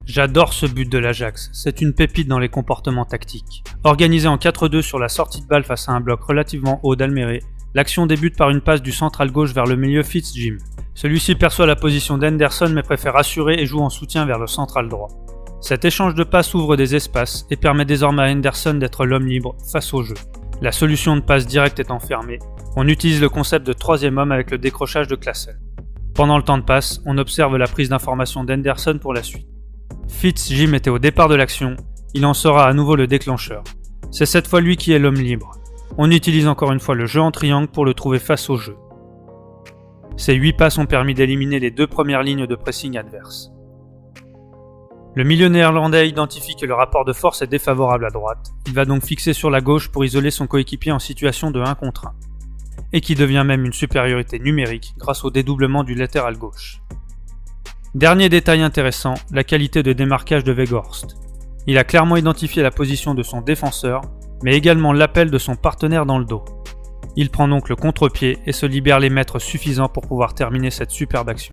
J'adore ce but de l'Ajax, c'est une pépite dans les comportements tactiques. Organisé en 4-2 sur la sortie de balle face à un bloc relativement haut d'Almeré, l'action débute par une passe du central gauche vers le milieu Fitz-Jim. Celui-ci perçoit la position d'Henderson mais préfère assurer et joue en soutien vers le central droit. Cet échange de passes ouvre des espaces et permet désormais à Henderson d'être l'homme libre face au jeu. La solution de passe directe étant fermée, on utilise le concept de troisième homme avec le décrochage de Klaassen. Pendant le temps de passe, on observe la prise d'information d'Henderson pour la suite. Fitz-Jim était au départ de l'action, il en sera à nouveau le déclencheur. C'est cette fois lui qui est l'homme libre. On utilise encore une fois le jeu en triangle pour le trouver face au jeu. Ces 8 passes ont permis d'éliminer les 2 premières lignes de pressing adverses. Le milieu néerlandais identifie que le rapport de force est défavorable à droite, il va donc fixer sur la gauche pour isoler son coéquipier en situation de 1 contre 1, et qui devient même une supériorité numérique grâce au dédoublement du latéral gauche. Dernier détail intéressant, la qualité de démarquage de Weghorst. Il a clairement identifié la position de son défenseur, mais également l'appel de son partenaire dans le dos. Il prend donc le contre-pied et se libère les mètres suffisants pour pouvoir terminer cette superbe action.